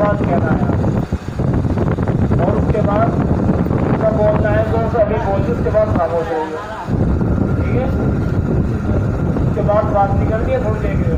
بات کہنا ہے اور اس کے بعد جب بولنا ہے تو ابھی بولیے، اس کے بعد خاموش رہیے، ٹھیک ہے؟ اس کے بعد بات نہیں کرنی ہے تھوڑی دیر کے لیے۔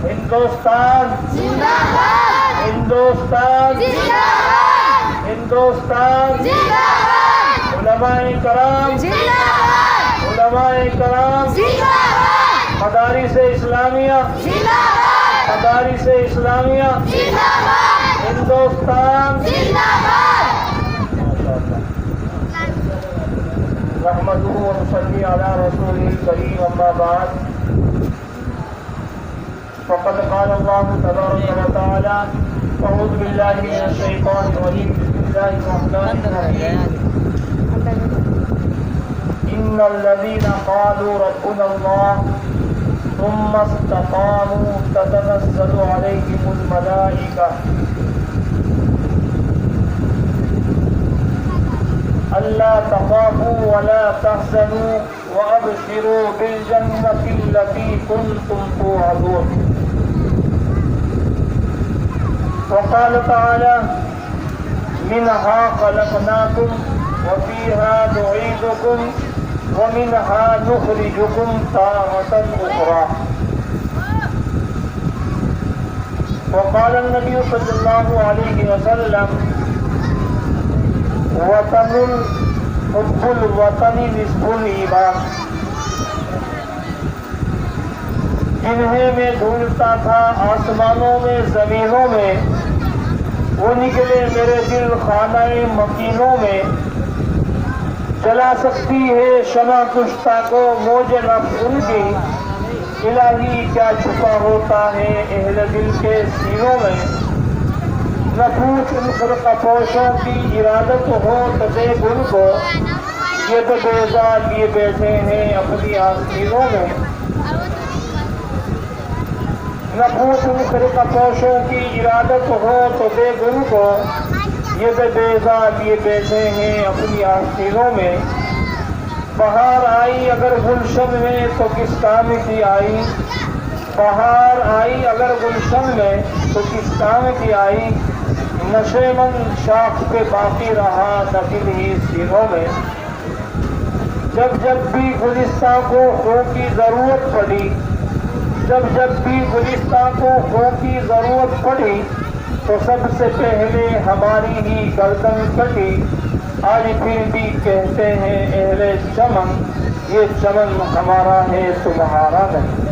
ہندوستان زندہ باد، ہندوستان زندہ باد، ہندوستان زندہ باد، علماء کرام زندہ باد، علماء کرام زندہ باد، مدارس اسلامیہ زندہ باد، مدارس اسلامیہ زندہ باد، ہندوستان زندہ باد۔ نحمدہ و نصلی علی رسولہ الکریم، اما بعد، فقد قال اللہ تبارک و تعالی اعوذ باللہ من الشیطان الرجیم، بسم اللہ الرحمن الرحیم، ان الذین قالوا ربنا اللہ ثم استقاموا تتنزل علیہم الملائکہ الا تخافوا ولا تحزنوا وابشروا بالجنة التي كنتم توعدون۔ وقال تعالى منها خلقناكم وفيها نعيدكم ومنها نخرجكم تارة أخرى۔ وقال النبي صلى الله عليه وسلم وطن حب الوطن نصف الایمان۔ جنہیں میں ڈھونڈتا تھا آسمانوں میں زمینوں میں، وہ نکلے میرے دل خانہ مکینوں میں۔ جلا سکتی ہے شمع کشتہ کو موج نفس ان کی، الہی کیا چھپا ہوتا ہے اہل دل کے سینوں میں۔ نہ پوچھ ان فرقہ پوشوں کی ارادت ہو تو دیکھ ان کو، یہ تو بیزار لیے بیٹھے ہیں اپنی آستینوں میں۔ نہ پوچھ ان فرقہ پوشوں کی ارادت ہو تو دیکھ ان کو، یہ تو بیزار لیے بیٹھے ہیں اپنی آستینوں میں۔ بہار آئی اگر گلشن میں تو کس کام کی آئی، بہار آئی اگر گلشن میں تو کس کام کی آئی، نشے من شاخ پہ باقی رہا نہ دل ہی سینوں میں۔ جب جب بھی گلستہ کو خوں کی ضرورت پڑی، جب جب بھی گلستہ کو خوں کی ضرورت پڑی، تو سب سے پہلے ہماری ہی گردن کٹی۔ آج پھر بھی کہتے ہیں اہل چمن، یہ چمن ہمارا ہے تمہارا نہیں۔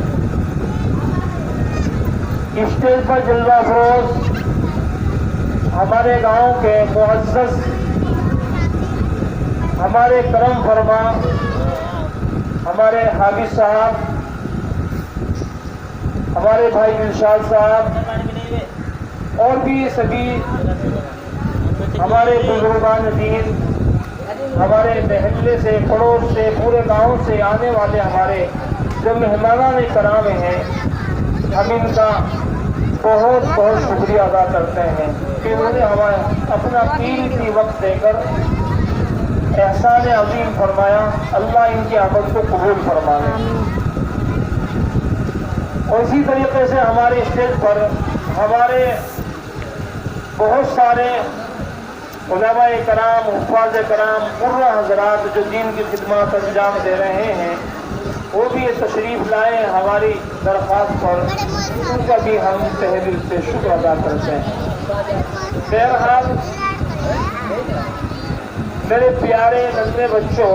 اسٹیج پر جلوہ فروز ہمارے گاؤں کے معزز، ہمارے کرم فرما ہمارے حافظ صاحب، ہمارے بھائی دلشاد صاحب اور بھی سبھی ہمارے بزرگان دین، ہمارے محلے سے، پڑوس سے، پورے گاؤں سے آنے والے ہمارے جو مہمانان کرام ہیں، ہم ان کا بہت بہت شکریہ ادا کرتے ہیں کہ انہوں نے ہمیں اپنا قیمتی وقت دے کر احسان عظیم فرمایا۔ اللہ ان کی عمل کو قبول فرمائے۔ اور اسی طریقے سے ہمارے اسٹیج پر ہمارے بہت سارے علماء کرام، حفاظ کرام، قرہ حضرات جو دین کی خدمات انجام دے رہے ہیں، وہ بھی یہ تشریف لائے ہماری درخواست پر، ان کا بھی ہم تہہ دل سے شکر ادا کرتے ہیں۔ بہرحال میرے پیارے ننھے بچوں،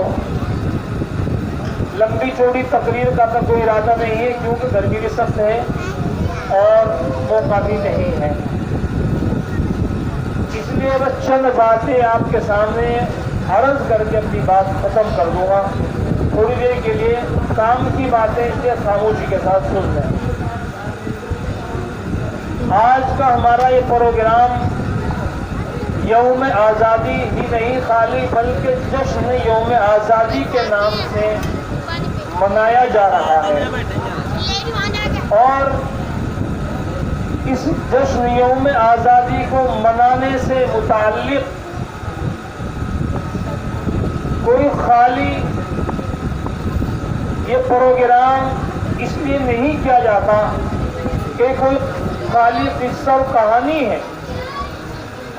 لمبی چوڑی تقریر کا تو کوئی ارادہ نہیں ہے کیونکہ گرمی بھی سخت ہے اور موقع بھی نہیں ہے، اس لیے بس چند باتیں آپ کے سامنے عرض کر کے اپنی بات ختم کر دوں گا۔ تھوڑی دیر کے لیے کام کی باتیں اسے خاموشی کے ساتھ سن لیں۔ آج کا ہمارا یہ پروگرام یوم آزادی ہی نہیں خالی بلکہ جشن یوم آزادی کے نام سے منایا جا رہا ہے، اور اس جشن یوم آزادی کو منانے سے متعلق کوئی خالی یہ پروگرام اس لیے نہیں کیا جاتا کہ کوئی خالی قصہ اور کہانی ہے.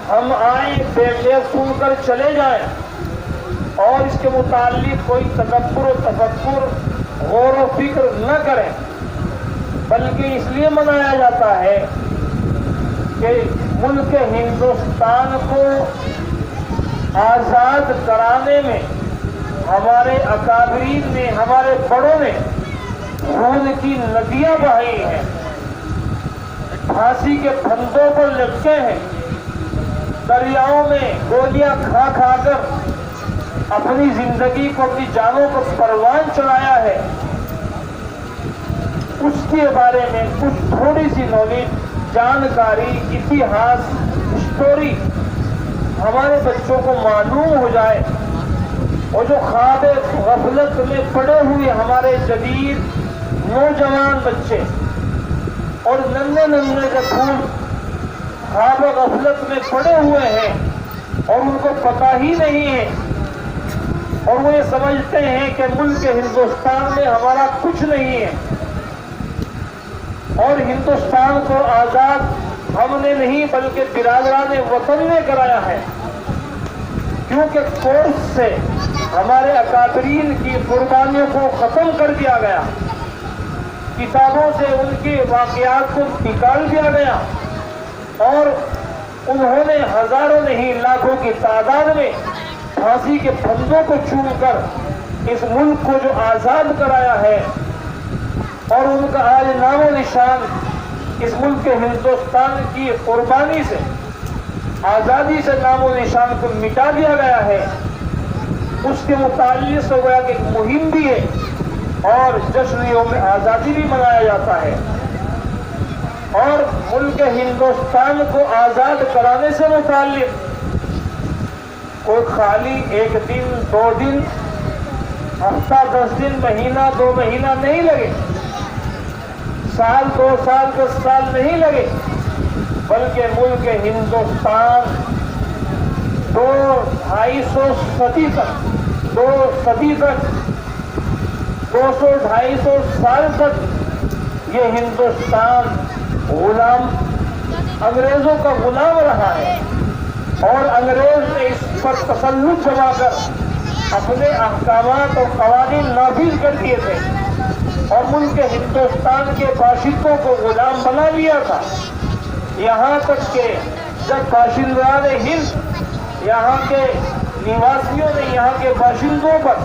ہم آئیں بیٹھے سن کر چلے جائیں اور اس کے متعلق کوئی تدبر و تفکر غور و فکر نہ کریں، بلکہ اس لیے منایا جاتا ہے کہ ملک ہندوستان کو آزاد کرانے میں ہمارے اکابرین نے، ہمارے بڑوں نے خون کی ندیاں بہائی ہیں، پھانسی کے پھندوں پر لٹکے ہیں، دریاؤں میں گولیاں کھا کھا کر اپنی زندگی کو، اپنی جانوں کو پروان چڑھایا ہے. اس کے بارے میں کچھ تھوڑی سی نالج، جانکاری، اتہاس، ہسٹوری ہمارے بچوں کو معلوم ہو جائے. اور جو خواب غفلت میں پڑے ہوئے ہمارے جدید نوجوان بچے اور ننھے ننھے کے پھول خواب غفلت میں پڑے ہوئے ہیں اور ان کو پتہ ہی نہیں ہے، اور وہ یہ سمجھتے ہیں کہ ملک ہندوستان میں ہمارا کچھ نہیں ہے اور ہندوستان کو آزاد ہم نے نہیں بلکہ برادران وطن نے کرایا ہے، کیونکہ کورس سے ہمارے اکابرین کی قربانیوں کو ختم کر دیا گیا، کتابوں سے ان کے واقعات کو نکال دیا گیا، اور انہوں نے ہزاروں نہیں لاکھوں کی تعداد میں پھانسی کے پھندوں کو چوم کر اس ملک کو جو آزاد کرایا ہے، اور ان کا آج نام و نشان اس ملک ہندوستان کی قربانی سے، آزادی سے نام و نشان کو مٹا دیا گیا ہے. اس کے متعلق سے گویا کہ ایک مہم بھی ہے اور جشن یوم آزادی بھی منایا جاتا ہے. اور ملک ہندوستان کو آزاد کرانے سے متعلق کوئی خالی ایک دن، 2 دن، ہفتہ، 10 دن، مہینہ، 2 مہینہ نہیں لگے، سال، 2 سال، 10 سال نہیں لگے، بلکہ ملک ہندوستان 200-250 صدی تک، 2 صدی تک، 200-250 سال تک یہ ہندوستان غلام، انگریزوں کا غلام رہا ہے، اور انگریز نے اس پر تسلط جما کر اپنے احکامات اور قوانین نافذ کر دیے تھے اور ملک ہندوستان کے باشندوں کو غلام بنا لیا تھا. یہاں تک کہ جب باشندگان ہند، یہاں کے نواسیوں نے، یہاں کے باشندوں پر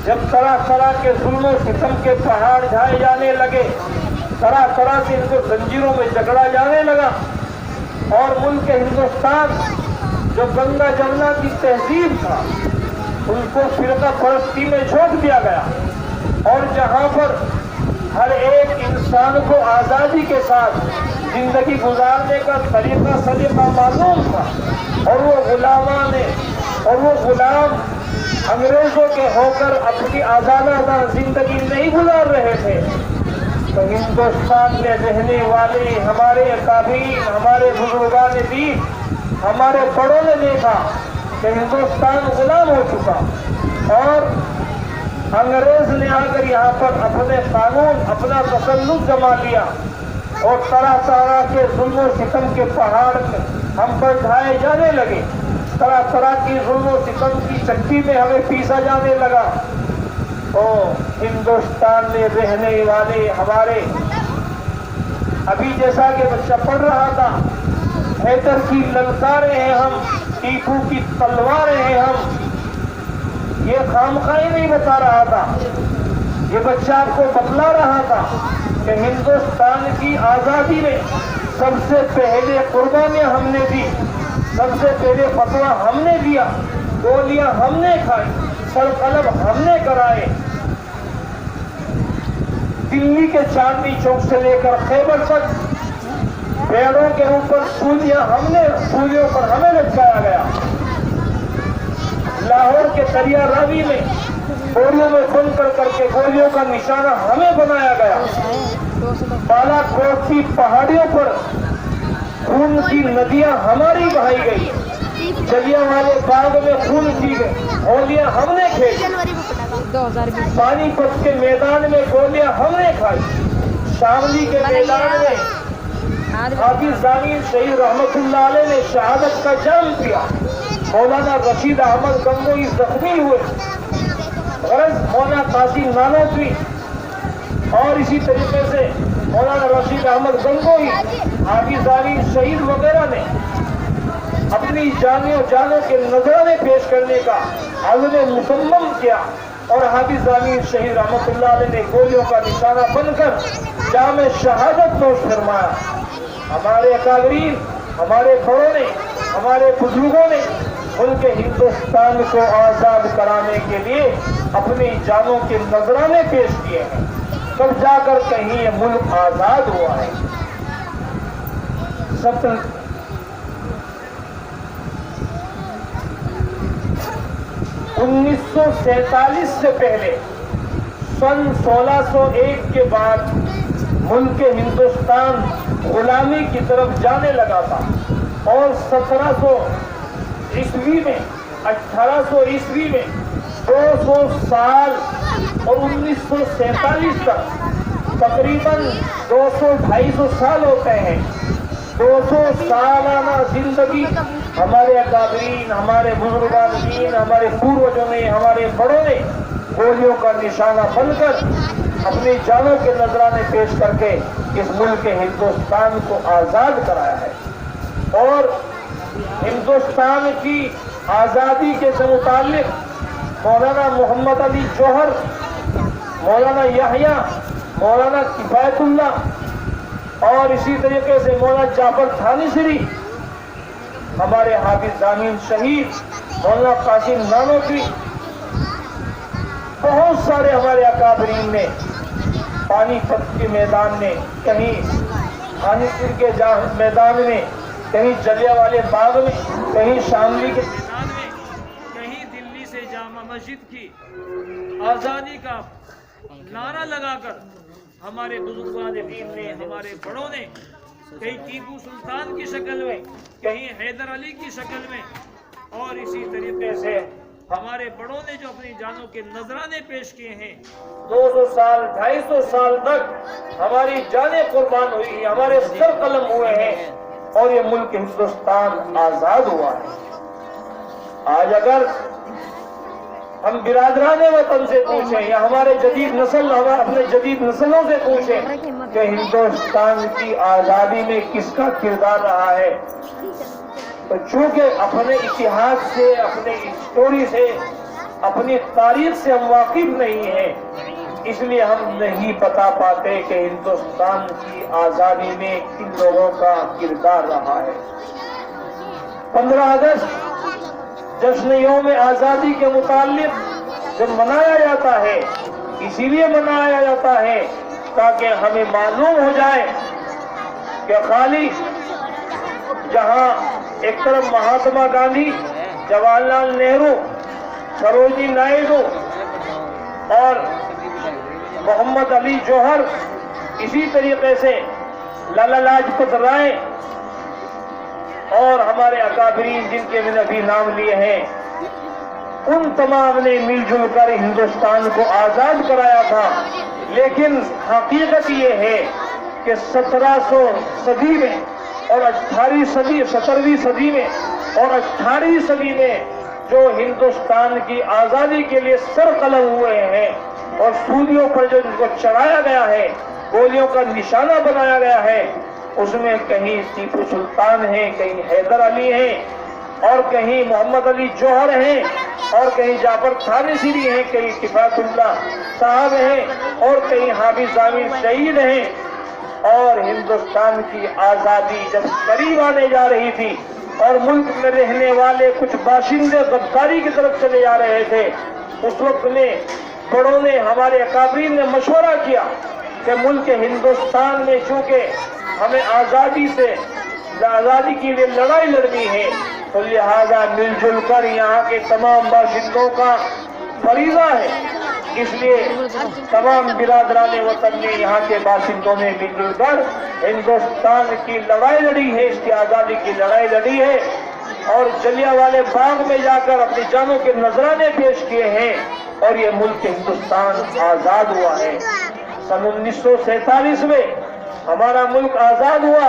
جب طرح طرح کے ظلم و ستم کے پہاڑ ڈھائے جانے لگے، طرح طرح سے ان کو زنجیروں میں جکڑا جانے لگا، اور ملک ہندوستان جو گنگا جمنا کی تہذیب تھا ان کو فرقہ پرستی میں جھونک دیا گیا، اور جہاں پر ہر ایک انسان کو آزادی کے ساتھ زندگی گزارنے کا طریقہ سلیقہ معلوم تھا، اور وہ غلامان نے، اور وہ غلام انگریزوں کے ہو کر اپنی آزادانہ زندگی نہیں گزار رہے تھے، تو ہندوستان میں رہنے والے ہمارے اکابرین، ہمارے بزرگان دین، ہمارے بڑوں نے دیکھا کہ ہندوستان غلام ہو چکا، اور انگریز نے آ کر یہاں پر اپنے قانون، اپنا تسلط جما لیا، اور طرح طرح کے ظلم و ستم کے پہاڑ ہم پر ڈھائے جانے لگے، طرح طرح کی ظلم و ستم کی چکی میں ہمیں پیسا جانے لگا. ہندوستان میں رہنے والے ہمارے، ابھی جیسا کہ بچہ پڑھ رہا تھا، حیدر کی للکاریں ہیں ہم، ٹیپو کی تلواریں ہیں ہم، یہ خامخواہ نہیں بتا رہا تھا، یہ بچہ آپ کو بتلا رہا تھا کہ ہندوستان کی آزادی میں سب سے پہلے قربانیاں ہم نے دی، سب سے پہلے فتویٰ ہم نے دیا، گولیاں ہم نے کھائی، سر قلب ہم نے کرائے، دلی کے چاندنی چوک سے لے کر خیبر تک پیڑوں کے اوپر سولیاں سولیوں پر ہمیں لٹکایا گیا، لاہور کے دریا راوی میں گولیوں میں بند کر کے گولیوں کا نشانہ ہمیں بنایا گیا، بالا کوٹ کی پہاڑیوں پر خون کی ندیاں ہماری بہائی گئی، جلیانوالے باغ میں خون کی ہولیاں ہم نے کھیلی، پانی پت کے میدان میں گولیاں ہم نے کھائی، شاملی کے میدان میں حافظ ضامین شہید رحمت اللہ علیہ نے شہادت کا جام پیا. مولانا رشید احمد گنگوئی زخمی ہوئے. غرض مولانا قاسم نانوتوی اور اسی طریقے سے مولانا رشید احمد گنگوئی، حافظ ضامین شہید وغیرہ نے اپنی جانوں کے نذرانے پیش کرنے کا عزم مصمم کیا اور حافظ ضامین شہید رحمت اللہ علیہ نے گولیوں کا نشانہ بن کر جام شہادت نوش فرمایا. ہمارے اکابرین، ہمارے بڑوں نے، ہمارے بزرگوں نے ملک ہندوستان کو آزاد کرانے کے لیے اپنی جانوں کے نذرانے پیش کیے ہیں. تب جا کر کہیں یہ ملک آزاد ہوا ہے. 1947 سے پہلے سن 1601 کے بعد ملک ہندوستان غلامی کی طرف جانے لگا تھا اور 1700 عیسوی میں 1800 عیسوی میں 200 سال اور 1947 تک تقریباً 200-250 سال ہوتے ہیں. 200 سالانہ زندگی ہمارے اکابرین، ہمارے بزرگان دین، ہمارے پوروجوں نے، ہمارے بڑوں نے گولیوں کا نشانہ بن کر اپنی جانوں کے نذرانے پیش کر کے اس ملک ہندوستان کو آزاد کرایا ہے. اور ہندوستان کی آزادی کے سے متعلق مولانا محمد علی جوہر، مولانا یحییٰ، مولانا کفایت اللہ اور اسی طریقے سے مولانا جعفر تھانیسری، ہمارے حافظ ضامین شہید مولانا قاسم نانوتوی، بہت سارے ہمارے اکابرین نے پانی پت کے میدان میں، کہیں خانی پور کے میدان میں، کہیں جلیانوالے باغ میں، کہیں شاملی کے میدان میں، کہیں دلی سے جامع مسجد کی آزادی کا نعرہ لگا کر ہمارے بزرگان دین نے، ہمارے بڑوں نے، کہیں ٹیپو سلطان کی شکل میں، کہیں حیدر علی کی شکل میں، اور اسی طریقے سے ہمارے بڑوں نے جو اپنی جانوں کے نذرانے پیش کیے ہیں. 200 سال 250 سال تک ہماری جانیں قربان ہوئی ہیں، ہمارے سر قلم ہوئے ہیں اور یہ ملک ہندوستان آزاد ہوا ہے. آج اگر ہم برادران وطن سے پوچھیں یا ہمارے جدید نسل اپنے جدید نسلوں سے پوچھیں کہ ہندوستان کی آزادی میں کس کا کردار رہا ہے، تو چونکہ اپنے اتحاد سے، اپنے اسٹوری سے، اپنی تاریخ سے ہم واقف نہیں ہیں، اس لیے ہم نہیں بتا پاتے کہ ہندوستان کی آزادی میں کن لوگوں کا کردار رہا ہے. 15 اگست جشن یوم آزادی کے متعلق جب منایا جاتا ہے، اسی لیے منایا جاتا ہے تاکہ ہمیں معلوم ہو جائے کہ خالی جہاں ایک طرف مہاتما گاندھی، جواہر لال نہرو، سروجنی نائیڈو اور محمد علی جوہر، اسی طریقے سے لالا لاجپت رائے اور ہمارے اکابرین جن کے میں نے ابھی نام لیے ہیں، ان تمام نے مل جل کر ہندوستان کو آزاد کرایا تھا. لیکن حقیقت یہ ہے کہ 1700 صدی میں اور 17ویں صدی میں اور 18ویں صدی میں جو ہندوستان کی آزادی کے لیے سر قلم ہوئے ہیں اور سولیوں پر جو ان کو چڑھایا گیا ہے، گولیوں کا نشانہ بنایا گیا ہے، اس میں کہیں ٹیپو سلطان ہیں، کہیں حیدر علی ہیں، اور کہیں محمد علی جوہر ہیں، اور کہیں جعفر تھانیسری ہیں، کہیں کفایت اللہ صاحب ہیں، اور کہیں حافظ ضامین شہید ہیں. اور ہندوستان کی آزادی جب قریب آنے جا رہی تھی اور ملک میں رہنے والے کچھ باشندے غداری کی طرف چلے جا رہے تھے، اس وقت میں بڑوں نے، ہمارے اکابرین نے مشورہ کیا کہ ملک ہندوستان میں چونکہ ہمیں آزادی کی لیے لڑائی لڑنی ہے، تو لہذا مل جل کر یہاں کے تمام باشندوں کا فریضہ ہے. اس لیے تمام برادران وطن نے، یہاں کے باشندوں نے مل جل کر ہندوستان کی لڑائی لڑی ہے، اس کی آزادی کی لڑائی لڑی ہے، اور جلیانوالے باغ میں جا کر اپنی جانوں کے نذرانے پیش کیے ہیں، اور یہ ملک ہندوستان آزاد ہوا ہے. سن 1947 میں ہمارا ملک آزاد ہوا.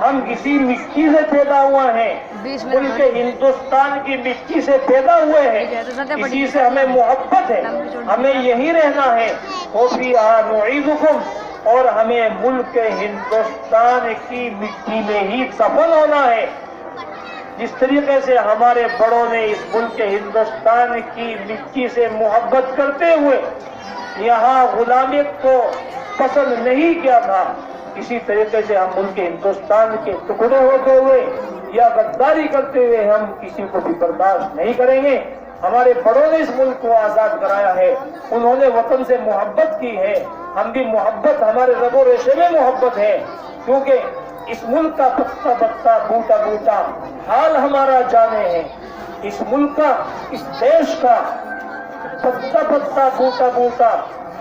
ہم کسی مٹی سے پیدا ہوئے ہیں، ملک ہندوستان کی مٹی سے پیدا ہوئے ہیں، اسی سے ہمیں محبت ہے، ہمیں یہی رہنا ہے۔ وَفِيهَا نُعِيدُكُمْ، اور ہمیں ملک ہندوستان کی مٹی میں ہی دفن ہونا ہے۔ جس طریقے سے ہمارے بڑوں نے اس ملک ہندوستان کی مٹی سے محبت کرتے ہوئے یہاں غلامیت کو پسند نہیں کیا تھا، اسی طریقے سے ہم ملک ہندوستان کے ٹکڑے ہوتے ہوئے یا غداری کرتے ہوئے ہم کسی کو بھی برداشت نہیں کریں گے۔ ہمارے بڑوں نے اس ملک کو آزاد کرایا ہے، انہوں نے وطن سے محبت کی ہے، ہم بھی محبت، ہمارے رگ و ریشے میں محبت ہے، کیونکہ اس ملک کا پتا پتا بوٹا بوٹا حال ہمارا جانے ہیں، اس ملک کا، اس دیش کا پتا پتا بوٹا بوٹا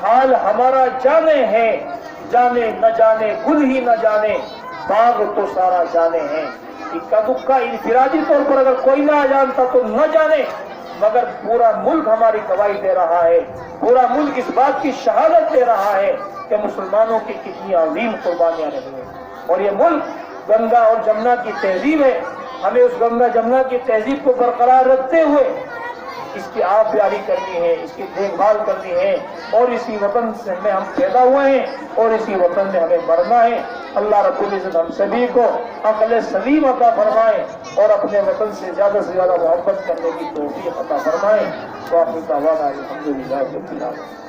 حال ہمارا جانے ہیں، جانے نہ جانے گل ہی نہ جانے باغ تو سارا جانے ہیں۔ اکا دکا انفرادی طور پر اگر کوئی نہ جانتا تو نہ جانے، مگر پورا ملک ہماری گواہی دے رہا ہے، پورا ملک اس بات کی شہادت دے رہا ہے کہ مسلمانوں کی کتنی عظیم قربانیاں رہی ہیں۔ اور یہ ملک گنگا اور جمنا کی تہذیب ہے، ہمیں اس گنگا جمنا کی تہذیب کو برقرار رکھتے ہوئے اس کی آب پیاری کرنی ہے، اس کی دیکھ بھال کرنی ہے، اور اسی وطن میں ہم پیدا ہوئے ہیں اور اسی وطن میں ہمیں مرنا ہے۔ اللہ رب العزت ہم سبھی کو عقل سلیم عطا فرمائے اور اپنے وطن سے زیادہ محبت کرنے کی توفیق عطا فرمائے۔ وآخر دعوانا الحمدللہ رب العالمین۔